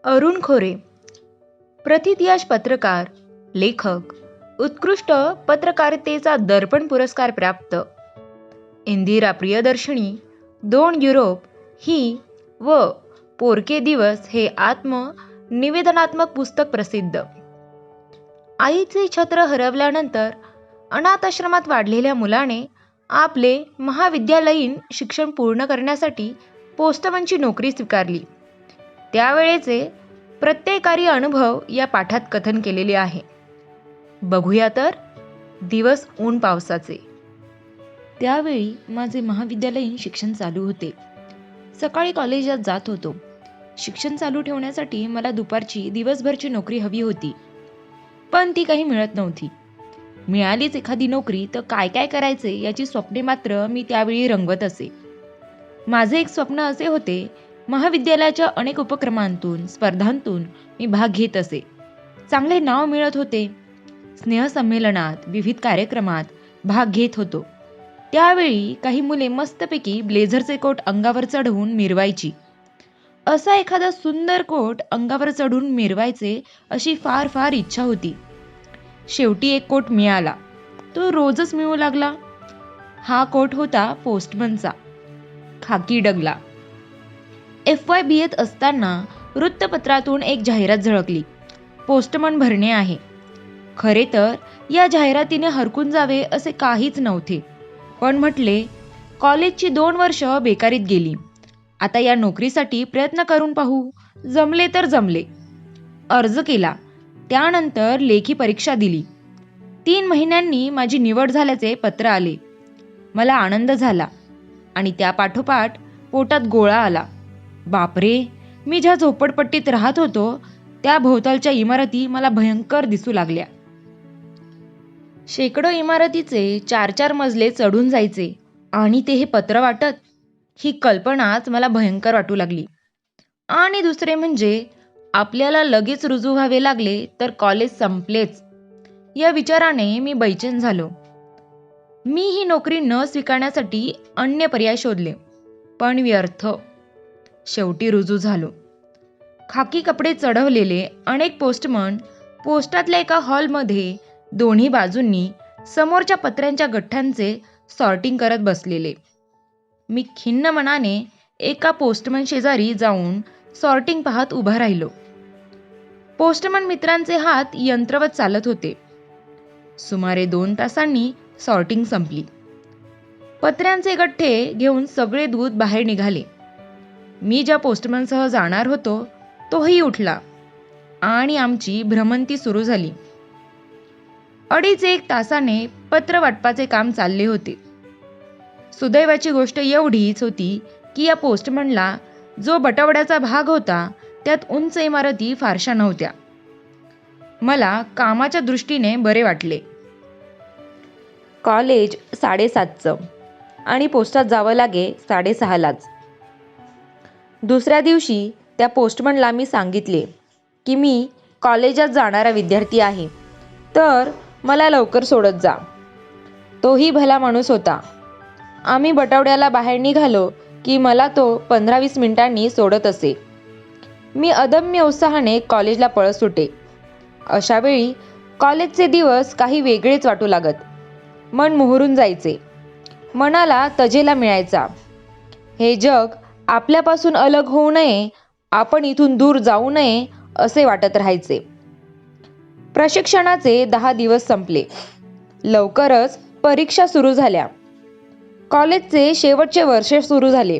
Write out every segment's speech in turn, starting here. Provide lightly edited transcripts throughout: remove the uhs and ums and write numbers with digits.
अरुण खोरे, प्रथितयश पत्रकार, लेखक, उत्कृष्ट पत्रकारितेचा दर्पण पुरस्कार प्राप्त, इंदिरा प्रियदर्शनी, 2 युरोप ही व पोरके दिवस हे निवेदनात्मक पुस्तक प्रसिद्ध. आईचे छत्र हरवल्यानंतर अनाथाश्रमात वाढलेल्या मुलाने आपले महाविद्यालयीन शिक्षण पूर्ण करण्यासाठी पोस्टमनची नोकरी स्वीकारली. त्यावेळेचे प्रत्ययकारी अनुभव या पाठात कथन केलेले आहे. बघूया तर, दिवस ऊन पावसाचे. त्यावेळी माझे महाविद्यालयीन शिक्षण चालू होते. सकाळी कॉलेजात जात होतो. शिक्षण चालू ठेवण्यासाठी मला दुपारची दिवसभरची नोकरी हवी होती, पण ती काही मिळत नव्हती. मिळालीच एखादी नोकरी तर काय काय करायचे याची स्वप्ने मात्र मी त्यावेळी रंगवत असे. माझे एक स्वप्न असे होते, महाविद्यालयाच्या अनेक उपक्रमांतून, स्पर्धांतून मी भाग घेत असे. चांगले नाव मिळत होते. स्नेहसंमेलनात, विविध कार्यक्रमात भाग घेत होतो. त्यावेळी काही मुले मस्तपैकी ब्लेझरचे कोट अंगावर चढवून मिरवायची. असा एखादा सुंदर कोट अंगावर चढवून मिरवायचे अशी फार फार इच्छा होती. शेवटी एक कोट मिळाला. तो रोजच मिळू लागला. हा कोट होता पोस्टमनचा, खाकी डगला. FYBAत असताना वृत्तपत्रातून एक जाहिरात झळकली. पोस्टमन भरणे आहे. खरे तर या जाहिरातीने हरकून जावे असे काहीच नव्हते, पण म्हटले, कॉलेजची 2 वर्ष बेकारीत गेली. आता या नोकरीसाठी प्रयत्न करून पाहू. जमले तर जमले. अर्ज केला. त्यानंतर लेखी परीक्षा दिली. 3 महिन्यांनी माझी निवड झाल्याचे पत्र आले. मला आनंद झाला आणि त्यापाठोपाठ पोटात गोळा आला. बापरे, मी ज्या झोपडपट्टीत राहत होतो त्या भोवतालच्या इमारती मला भयंकर दिसू लागल्या. शेकडो इमारतीचे 4-4 मजले चढून जायचे आणि ते हे पत्र वाटत, ही कल्पनाच मला भयंकर वाटू लागली. आणि दुसरे म्हणजे आपल्याला लगेच रुजू व्हावे लागले तर कॉलेज संपलेच या विचाराने मी बैचेन झालो. मी ही नोकरी न स्वीकारण्यासाठी अन्य पर्याय शोधले, पण व्यर्थ. शेवटी रुजू झालो. खाकी कपडे चढवलेले अनेक पोस्टमन पोस्टातल्या एका हॉलमध्ये दोन्ही बाजूंनी समोरच्या पत्र्यांच्या गठ्ठ्यांचे सॉर्टिंग करत बसलेले. मी खिन्न मनाने एका पोस्टमन शेजारी जाऊन सॉर्टिंग पाहत उभा राहिलो. पोस्टमन मित्रांचे हात यंत्रवत चालत होते. सुमारे 2 तासांनी सॉर्टिंग संपली. पत्र्यांचे गठ्ठे घेऊन सगळे दूत बाहेर निघाले. मी ज्या पोस्टमनसह जाणार होतो तोही उठला आणि आमची भ्रमंती सुरू झाली. 2.5-1 तासाने पत्र वाटपाचे काम चालले होते. सुदैवाची गोष्ट एवढीच होती की या पोस्टमनला जो बटवड्याचा भाग होता त्यात उंच इमारती फारशा नव्हत्या. मला कामाच्या दृष्टीने बरे वाटले. कॉलेज 7:30चं आणि पोस्टात जावं लागे 6:30लाच. दुसऱ्या दिवशी त्या पोस्टमनला मी सांगितले की मी कॉलेजात जाणारा विद्यार्थी आहे, तर मला लवकर सोडत जा. तोही भला माणूस होता. आम्ही बटवड्याला बाहेर निघालो की मला तो 15-20 मिनिटांनी सोडत असे. मी अदम्य उत्साहाने कॉलेजला पळत सुटे. अशावेळी कॉलेजचे दिवस काही वेगळेच वाटू लागत. मन मोहरून जायचे. मनाला तजेला मिळायचा. हे जग आपल्यापासून अलग होऊ नये, आपण इथून दूर जाऊ नये असे वाटत राहायचे. प्रशिक्षणाचे 10 दिवस संपले. लवकरच परीक्षा सुरू झाल्या. कॉलेजचे शेवटचे वर्ष सुरू झाले.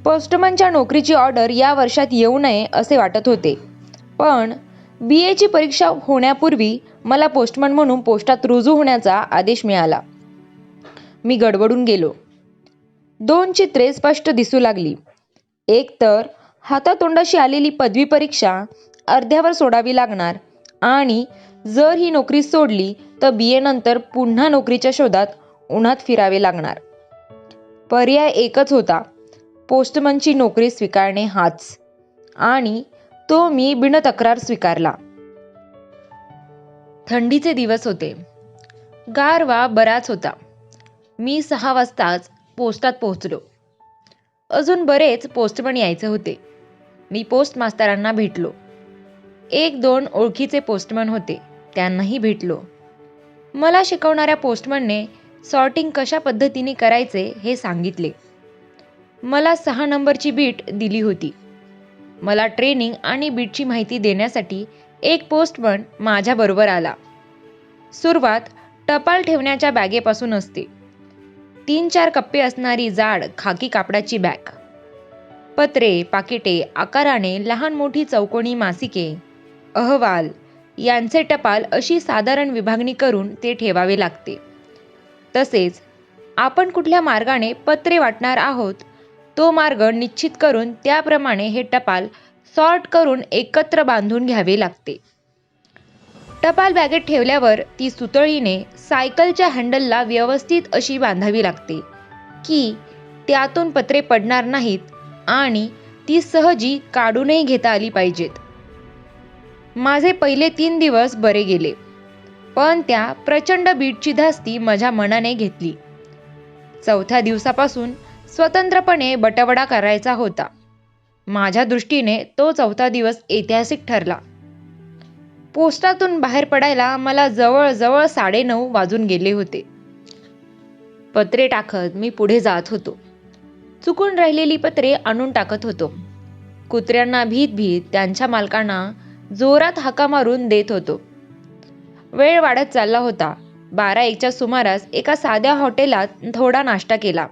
पोस्टमनच्या नोकरीची ऑर्डर या वर्षात येऊ नये असे वाटत होते, पण BAची परीक्षा होण्यापूर्वी मला पोस्टमन म्हणून पोस्टात रुजू होण्याचा आदेश मिळाला. मी गडबडून गेलो. 2 चित्रे स्पष्ट दिसू लागली. एक तर हातातोंडाशी आलेली पदवी परीक्षा अर्ध्यावर सोडावी लागणार आणि जर ही नोकरी सोडली तर BA नंतर पुन्हा नोकरीच्या शोधात उन्हात फिरावे लागणार. पर्याय एकच होता, पोस्टमनची नोकरी स्वीकारणे हाच, आणि तो मी बिनतक्रार स्वीकारला. थंडीचे दिवस होते. गारवा बराच होता. मी 6 वाजताच पोस्टात पोहोचलो. अजून बरेच पोस्टमन यायचे होते. मी पोस्ट मास्तरांना भेटलो. 1-2 ओळखीचे पोस्टमन होते, त्यांनाही भेटलो. मला शिकवणाऱ्या पोस्टमनने सॉर्टिंग कशा पद्धतीने करायचे हे सांगितले. मला 6 नंबरची बीट दिली होती. मला ट्रेनिंग आणि बीटची माहिती देण्यासाठी एक पोस्टमन माझ्याबरोबर आला. सुरुवात टपाल ठेवण्याच्या बॅगेपासून असते. 3-4 कप्पे असणारी जाड खाकी कापडाची बॅग. पत्रे, पाकिटे, आकाराने लहान मोठी चौकोनी मासिके, अहवाल यांचे टपाल अशी साधारण विभागणी करून ते ठेवावे लागते. तसेच आपण कुठल्या मार्गाने पत्रे वाटणार आहोत तो मार्ग निश्चित करून त्याप्रमाणे हे टपाल सॉर्ट करून एकत्र बांधून घ्यावे लागते. टपाल बॅगेत ठेवल्यावर ती सुतळीने सायकलच्या हँडलला व्यवस्थित अशी बांधावी लागते की त्यातून पत्रे पडणार नाहीत आणि ती सहजी काढूनही घेता आली पाहिजेत. माझे पहिले 3 दिवस बरे गेले, पण त्या प्रचंड बीटची धास्ती माझ्या मनाने घेतली. 4थ्या दिवसापासून स्वतंत्रपणे बटवडा करायचा होता. माझ्या दृष्टीने तो 4था दिवस ऐतिहासिक ठरला. पोस्टातून बाहेर पडायला मला जवळजवळ 9:30 वाजून गेले होते. पत्रे टाकत मी पुढे जात होतो. चुकून राहिलेली पत्रे आणून टाकत होतो. कुत्र्यांना भीत भीत त्यांच्या मालकांना जोरात हाका मारून देत होतो. वेळ वाढत चालला होता. 12-1च्या सुमारास एका साध्या हॉटेलात थोडा नाश्ता केला.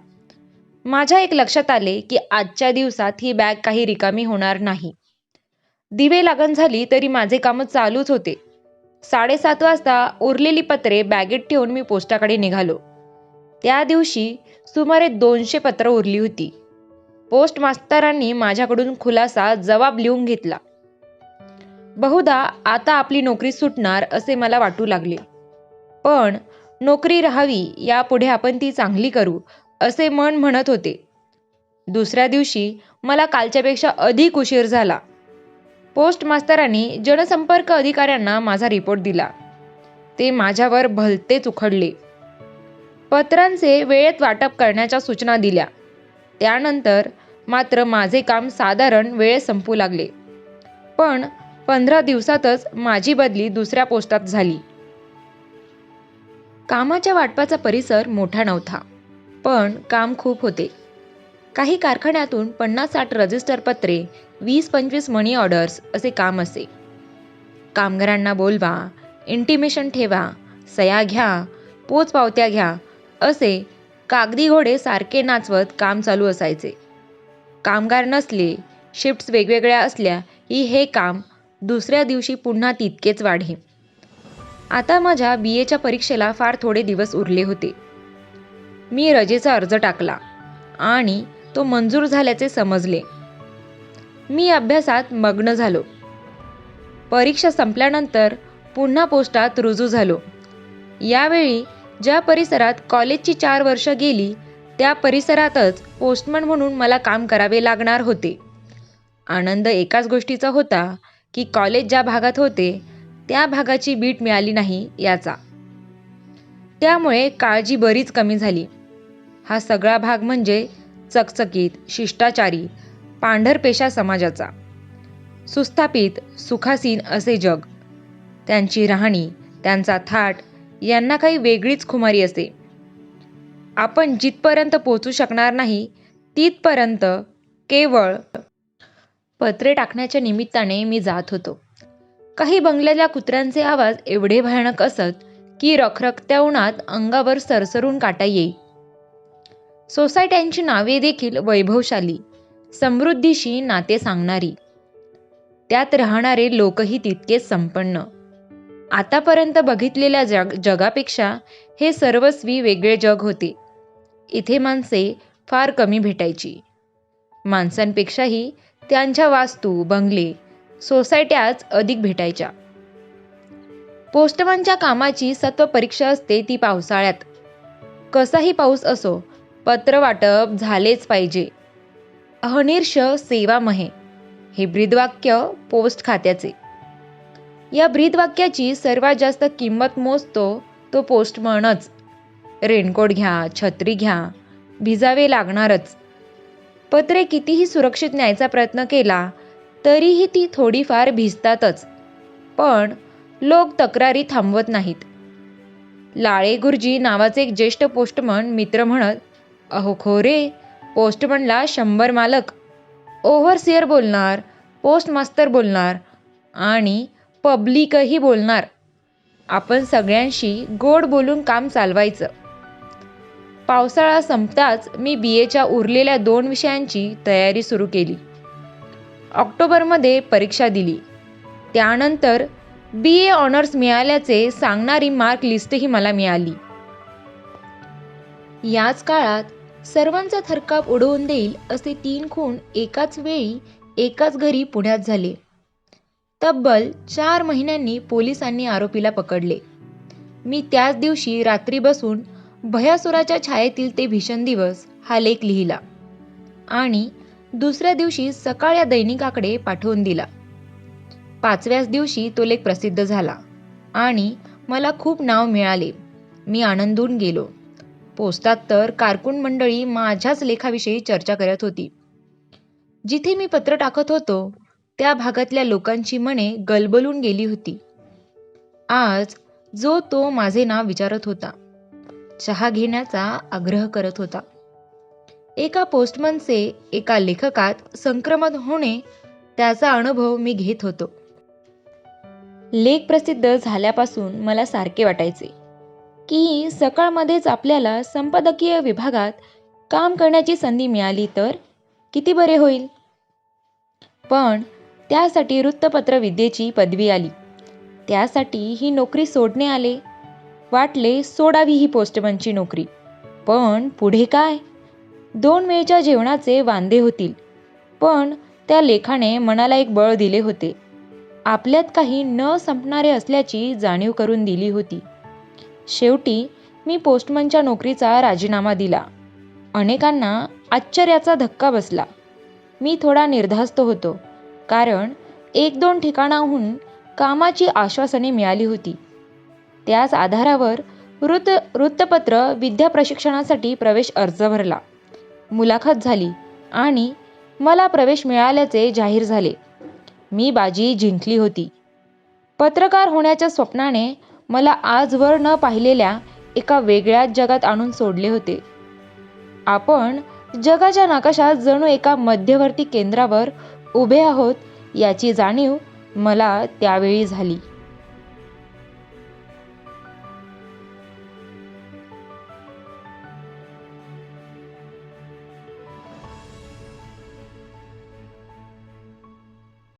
माझ्या एक लक्षात आले की आजच्या दिवसात ही बॅग काही रिकामी होणार नाही. दिवे लागण झाली तरी माझे काम चालूच होते. 7:30 वाजता उरलेली पत्रे बॅगेत ठेवून मी पोस्टाकडे निघालो. त्या दिवशी सुमारे 200 पत्र उरली होती. पोस्ट मास्तरांनी माझ्याकडून खुलासा जबाब लिहून घेतला. बहुधा आता आपली नोकरी सुटणार असे मला वाटू लागले. पण नोकरी राहावी, यापुढे आपण ती चांगली करू असे मन म्हणत होते. दुसऱ्या दिवशी मला कालच्यापेक्षा अधिक उशीर झाला. पोस्ट मास्तरांनी जनसंपर्क अधिकाऱ्यांना माझा रिपोर्ट दिला. ते माझ्यावर भलतेच उखडले. पत्रांचे वेळेत वाटप करण्याच्या सूचना दिल्या. त्यानंतर मात्र माझे काम साधारण वेळेत संपू लागले. पण 15 दिवसातच माझी बदली दुसऱ्या पोस्टात झाली. कामाच्या वाटपाचा परिसर मोठा नव्हता, पण काम खूप होते. काही कारखान्यातून 50-60 रजिस्टर पत्रे, 20-25 मनी ऑर्डर्स असे काम असे. कामगारांना बोलवा, इंटिमेशन ठेवा, सह्या घ्या, पोचपावत्या घ्या असे कागदी घोडे सारखे नाचवत काम चालू असायचे. कामगार नसले, शिफ्ट्स वेगवेगळ्या असल्या की हे काम दुसऱ्या दिवशी पुन्हा तितकेच वाढे. आता माझ्या BAच्या परीक्षेला फार थोडे दिवस उरले होते. मी रजेचा अर्ज टाकला आणि तो मंजूर झाल्याचे समजले. मी अभ्यासात मग्न झालो. परीक्षा संपल्यानंतर पुन्हा पोस्टात रुजू झालो. यावेळी ज्या परिसरात कॉलेजची 4 वर्ष गेली त्या परिसरातच पोस्टमन म्हणून मला काम करावे लागणार होते. आनंद एकाच गोष्टीचा होता की कॉलेज ज्या भागात होते त्या भागाची बीट मिळाली नाही याचा. त्यामुळे काळजी बरीच कमी झाली. हा सगळा भाग म्हणजे चकचकीत, शिष्टाचारी, पांढरपेशा समाजाचा. सुस्थापित, सुखासीन असे जग. त्यांची राहणी, त्यांचा थाट यांना काही वेगळीच खुमारी असे. आपण जिथपर्यंत पोचू शकणार नाही तिथपर्यंत केवळ पत्रे टाकण्याच्या निमित्ताने मी जात होतो. काही बंगल्याच्या कुत्र्यांचे आवाज एवढे भयानक असत की रखरखत्या उन्हात अंगावर सरसरून काटा येई. सोसायट्यांची नावे देखील वैभवशाली, समृद्धीशी नाते सांगणारी. त्यात राहणारे लोकही तितकेच संपन्न. आतापर्यंत बघितलेल्या जगापेक्षा हे सर्वस्वी वेगळे जग होते. इथे माणसे फार कमी भेटायची. माणसांपेक्षाही त्यांच्या वास्तू, बंगले, सोसायट्याच अधिक भेटायच्या. पोस्टमनच्या कामाची सत्व परीक्षा असते ती पावसाळ्यात. कसाही पाऊस असो, पत्र वाटप झालेच पाहिजे. अहर्निश सेवा महे हे ब्रीदवाक्य पोस्ट खात्याचे. या ब्रीदवाक्याची सर्वात जास्त किंमत मोजतो तो पोस्टमनच. रेनकोट घ्या, छत्री घ्या, भिजावे लागणारच. पत्रे कितीही सुरक्षित न्यायचा प्रयत्न केला तरीही ती थोडीफार भिजतातच. पण लोक तक्रारी थांबवत नाहीत. लाळे गुरुजी नावाचे एक ज्येष्ठ पोस्टमन मित्र म्हणत, अहो खोरे, पोस्टमनला 100 मालक, ओव्हरसिअर बोलणार, पोस्टमास्तर बोलणार आणि पब्लिकही बोलणार. आपण सगळ्यांशी गोड बोलून काम चालवायचं. पावसाळा संपताच मी BAच्या उरलेल्या 2 विषयांची तयारी सुरू केली. ऑक्टोबरमध्ये परीक्षा दिली. त्यानंतर BA ऑनर्स मिळाल्याचे सांगणारी मार्क लिस्टही मला मिळाली. याच काळात सर्वांचा थरकाप उडवून देईल असे 3 खून एकाच वेळी एकाच घरी पुण्यात झाले. तब्बल 4 महिन्यांनी पोलिसांनी आरोपीला पकडले. मी त्याच दिवशी रात्री बसून भयासुराच्या छायेतील ते भीषण दिवस हा लेख लिहिला आणि दुसऱ्या दिवशी सकाळ या दैनिकाकडे पाठवून दिला. 5व्याच दिवशी तो लेख प्रसिद्ध झाला आणि मला खूप नाव मिळाले. मी आनंदून गेलो. पोस्टात तर कारकून मंडळी माझ्याच लेखाविषयी चर्चा करत होती. जिथे मी पत्र टाकत होतो त्या भागातल्या लोकांची मने गलबलून गेली होती. आज जो तो माझे नाव विचारत होता, चहा घेण्याचा आग्रह करत होता. एका पोस्टमनचे एका लेखकात संक्रमण होणे त्याचा अनुभव मी घेत होतो. लेख प्रसिद्ध झाल्यापासून मला सारखे वाटायचे की सकाळमध्येच आपल्याला संपादकीय विभागात काम करण्याची संधी मिळाली तर किती बरे होईल. पण त्यासाठी वृत्तपत्र विद्येची पदवी आली. त्यासाठी ही नोकरी सोडणे आले. वाटले सोडावी ही पोस्टमनची नोकरी. पण पुढे काय? 2 वेळच्या जेवणाचे वांदे होतील. पण त्या लेखाने मनाला एक बळ दिले होते. आपल्यात काही न संपणारे असल्याची जाणीव करून दिली होती. शेवटी मी पोस्टमनच्या नोकरीचा राजीनामा दिला. अनेकांना आश्चर्याचा धक्का बसला. मी थोडा निर्धास्त होतो, कारण 1-2 ठिकाणाहून कामाची आश्वासने मिळाली होती. त्याच आधारावर वृत्तपत्र विद्या प्रशिक्षणासाठी प्रवेश अर्ज भरला. मुलाखत झाली आणि मला प्रवेश मिळाल्याचे जाहीर झाले. मी बाजी जिंकली होती. पत्रकार होण्याच्या स्वप्नाने मला आजवर न पाहिलेल्या एका वेगळ्याच जगात आणून सोडले होते. आपण जगाच्या नकाशात जणू एका मध्यवर्ती केंद्रावर उभे आहोत याची जाणीव मला त्यावेळी झाली.